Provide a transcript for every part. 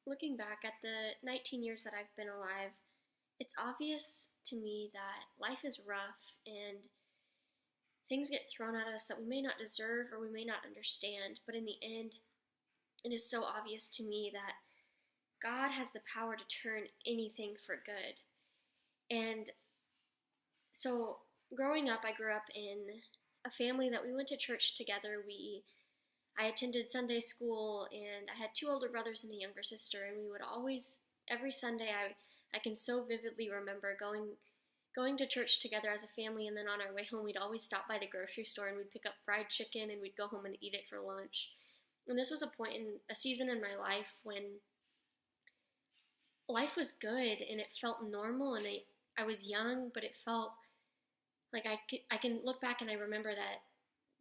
looking back at the 19 years that I've been alive, it's obvious to me that life is rough and things get thrown at us that we may not deserve or we may not understand. But in the end, it is so obvious to me that God has the power to turn anything for good. And so, growing up, I grew up in a family that we went to church together. I attended Sunday school, and I had two older brothers and a younger sister, and we would always, every Sunday, I can so vividly remember going to church together as a family, and then on our way home, we'd always stop by the grocery store and we'd pick up fried chicken and we'd go home and eat it for lunch. And this was a season in my life when life was good and it felt normal, and I was young, but it felt like I can look back and I remember that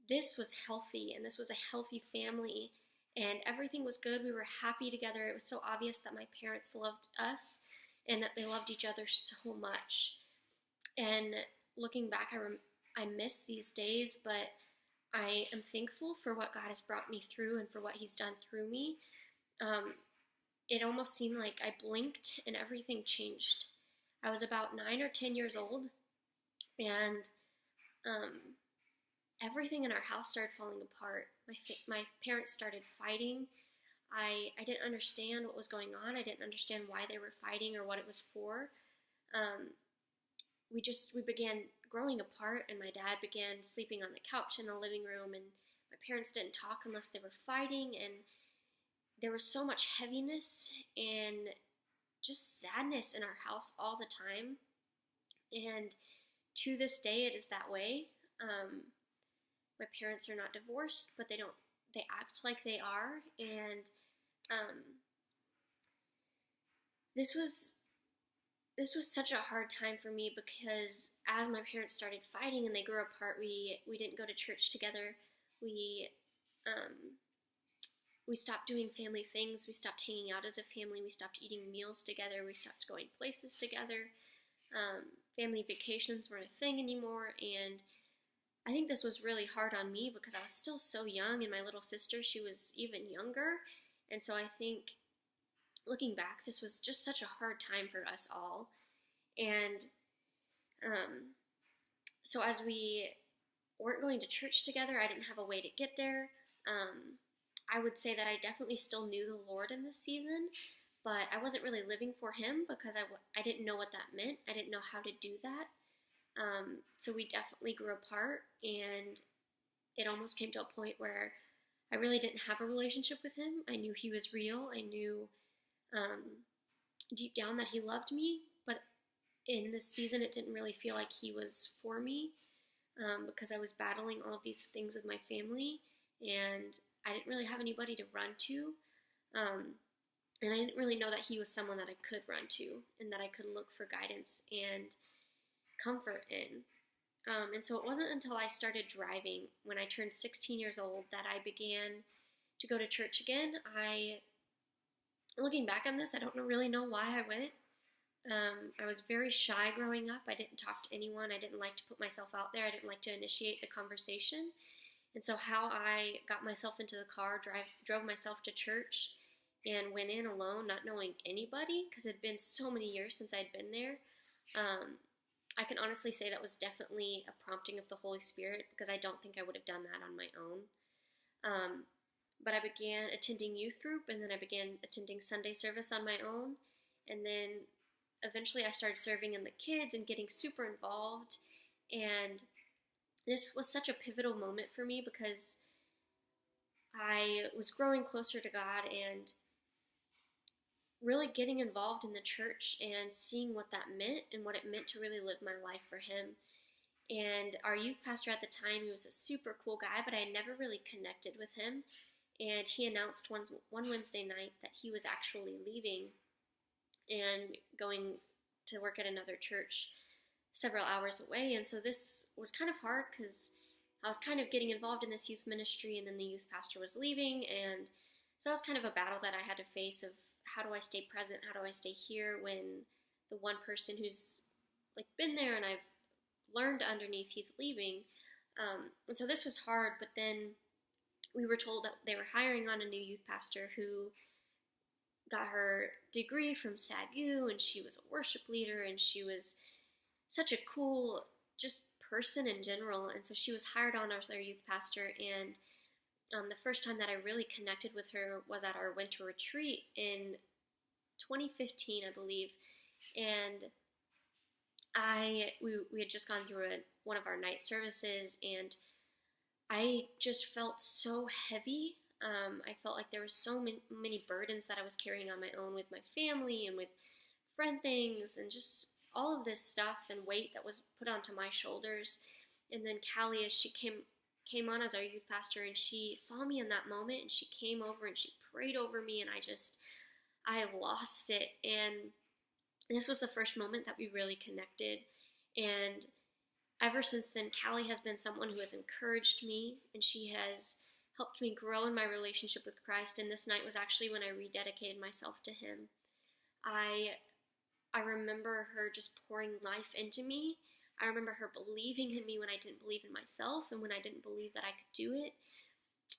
this was healthy and this was a healthy family and everything was good. We were happy together. It was so obvious that my parents loved us and that they loved each other so much. And looking back, I miss these days, but I am thankful for what God has brought me through and for what He's done through me. It almost seemed like I blinked and everything changed. I was about 9 or 10 years old, and everything in our house started falling apart. My parents started fighting. I didn't understand what was going on. I didn't understand why they were fighting or what it was for. We began growing apart, and my dad began sleeping on the couch in the living room, and my parents didn't talk unless they were fighting, and there was so much heaviness and just sadness in our house all the time. And to this day, it is that way. My parents are not divorced, but they act like they are. And this was such a hard time for me because as my parents started fighting and they grew apart, we didn't go to church together. We stopped doing family things. We stopped hanging out as a family. We stopped eating meals together. We stopped going places together. Family vacations weren't a thing anymore. And I think this was really hard on me because I was still so young, and my little sister, she was even younger. And so I think looking back, this was just such a hard time for us all. And so as we weren't going to church together, I didn't have a way to get there. I would say that I definitely still knew the Lord in this season, but I wasn't really living for Him because I didn't know what that meant. I didn't know how to do that. So we definitely grew apart, and it almost came to a point where I really didn't have a relationship with Him. I knew He was real. I knew deep down that He loved me, but in this season it didn't really feel like He was for me because I was battling all of these things with my family, and I didn't really have anybody to run to, and I didn't really know that He was someone that I could run to and that I could look for guidance and comfort in. And so it wasn't until I started driving when I turned 16 years old that I began to go to church again. Looking back on this, I don't really know why I went. I was very shy growing up. I didn't talk to anyone. I didn't like to put myself out there. I didn't like to initiate the conversation. And so how I got myself into the car, drove myself to church, and went in alone, not knowing anybody, because it had been so many years since I'd been there. I can honestly say that was definitely a prompting of the Holy Spirit, because I don't think I would have done that on my own. But I began attending youth group, and then I began attending Sunday service on my own. And then eventually I started serving in the kids and getting super involved. And this was such a pivotal moment for me because I was growing closer to God and really getting involved in the church and seeing what that meant and what it meant to really live my life for Him. And our youth pastor at the time, he was a super cool guy, but I had never really connected with him. And he announced one Wednesday night that he was actually leaving and going to work at another church several hours away. And so this was kind of hard because I was kind of getting involved in this youth ministry, and then the youth pastor was leaving. And so that was kind of a battle that I had to face of how do I stay present? How do I stay here when the one person who's like been there and I've learned underneath, he's leaving. And so this was hard, but then we were told that they were hiring on a new youth pastor who got her degree from SAGU, and she was a worship leader, and she was such a cool just person in general. And so she was hired on as our youth pastor. And the first time that I really connected with her was at our winter retreat in 2015, I believe. And we had just gone through one of our night services, and I just felt so heavy. I felt like there were so many burdens that I was carrying on my own with my family and with friend things, and just all of this stuff and weight that was put onto my shoulders. And then Callie, as she came on as our youth pastor, and she saw me in that moment, and she came over and she prayed over me, and I lost it. And this was the first moment that we really connected. And ever since then, Callie has been someone who has encouraged me, and she has helped me grow in my relationship with Christ. And this night was actually when I rededicated myself to Him. I remember her just pouring life into me. I remember her believing in me when I didn't believe in myself, and when I didn't believe that I could do it.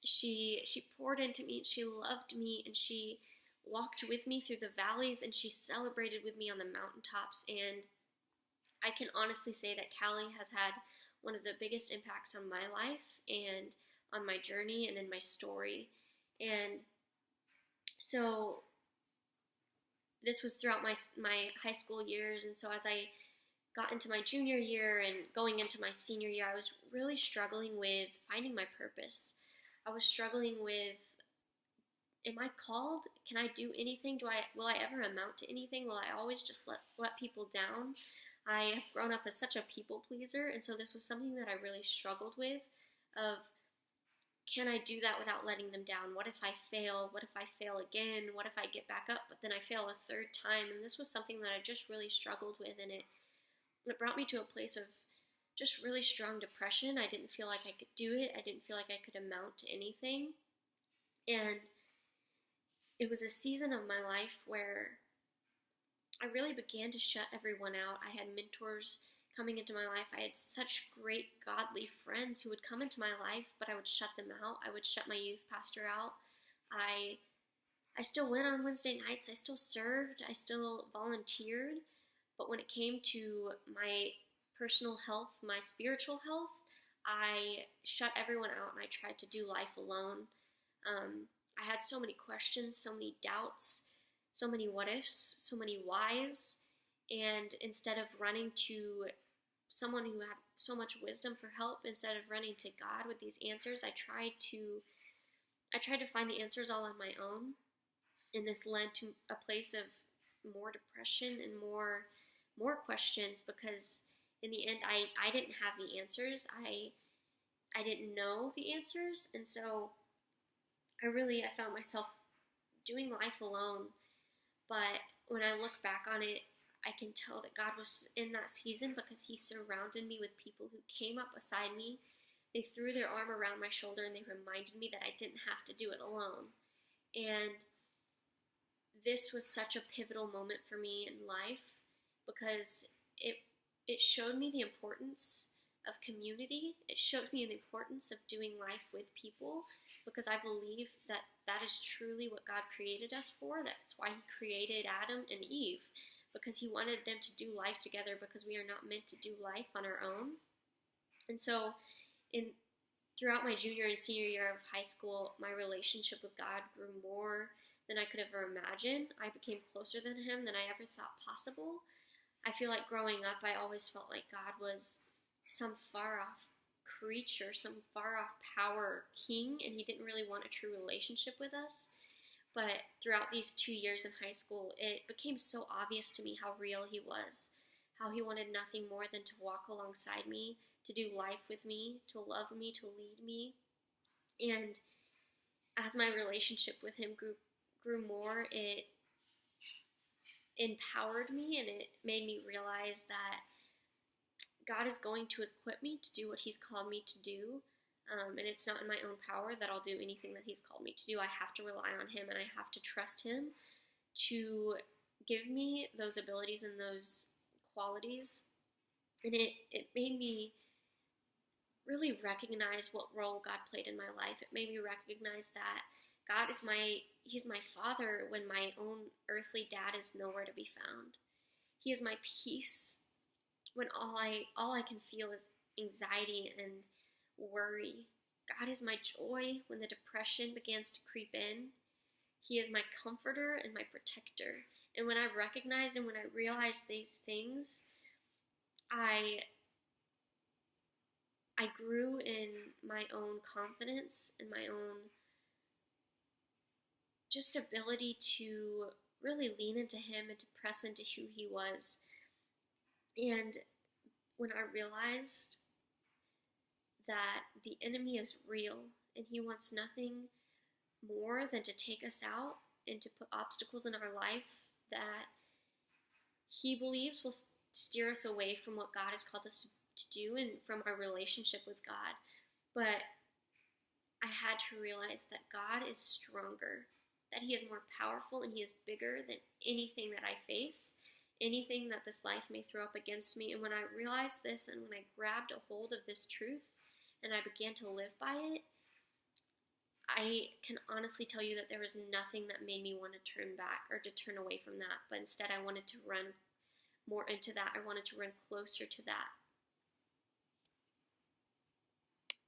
She poured into me, and she loved me, and she walked with me through the valleys, and she celebrated with me on the mountaintops. And I can honestly say that Callie has had one of the biggest impacts on my life and on my journey and in my story. And so this was throughout my high school years. And so as I got into my junior year and going into my senior year, I was really struggling with finding my purpose. I was struggling with, am I called? Can I do anything? Will I ever amount to anything? Will I always just let people down? I have grown up as such a people pleaser, and so this was something that I really struggled with, of, can I do that without letting them down? What if I fail? What if I fail again? What if I get back up, but then I fail a third time? And this was something that I just really struggled with, and it brought me to a place of just really strong depression. I didn't feel like I could do it. I didn't feel like I could amount to anything. And it was a season of my life where I really began to shut everyone out. I had mentors coming into my life. I had such great godly friends who would come into my life, but I would shut them out. I would shut my youth pastor out. I still went on Wednesday nights. I still served. I still volunteered. But when it came to my personal health, my spiritual health, I shut everyone out, and I tried to do life alone. I had so many questions, so many doubts, so many what ifs, so many whys, and instead of running to someone who had so much wisdom for help, instead of running to God with these answers, I tried to find the answers all on my own, and this led to a place of more depression and more questions, because in the end, I didn't have the answers. I didn't know the answers, and so I found myself doing life alone. But when I look back on it, I can tell that God was in that season, because He surrounded me with people who came up beside me. They threw their arm around my shoulder, and they reminded me that I didn't have to do it alone. And this was such a pivotal moment for me in life, because it showed me the importance of community. It showed me the importance of doing life with people, because I believe that is truly what God created us for. That's why He created Adam and Eve, because He wanted them to do life together, because we are not meant to do life on our own. And so throughout my junior and senior year of high school, my relationship with God grew more than I could ever imagine. I became closer to Him than I ever thought possible. I feel like growing up, I always felt like God was some far-off creature, some far-off power king, and He didn't really want a true relationship with us. But throughout these 2 years in high school, it became so obvious to me how real He was, how He wanted nothing more than to walk alongside me, to do life with me, to love me, to lead me. And as my relationship with Him grew more, it empowered me, and it made me realize that God is going to equip me to do what He's called me to do, and it's not in my own power that I'll do anything that He's called me to do. I have to rely on Him, and I have to trust Him to give me those abilities and those qualities. And it made me really recognize what role God played in my life. It made me recognize that God is He's my father when my own earthly dad is nowhere to be found. He is my peace when all I can feel is anxiety and worry. God is my joy when the depression begins to creep in. He is my comforter and my protector. And when I recognized and when I realized these things, I grew in my own confidence and my own just ability to really lean into him and to press into who he was. And when I realized that the enemy is real and he wants nothing more than to take us out and to put obstacles in our life that he believes will steer us away from what God has called us to do and from our relationship with God. But I had to realize that God is stronger, that he is more powerful and he is bigger than anything that I face, anything that this life may throw up against me. And when I realized this and when I grabbed a hold of this truth and I began to live by it, I can honestly tell you that there was nothing that made me want to turn back or to turn away from that. But instead I wanted to run more into that. I wanted to run closer to that.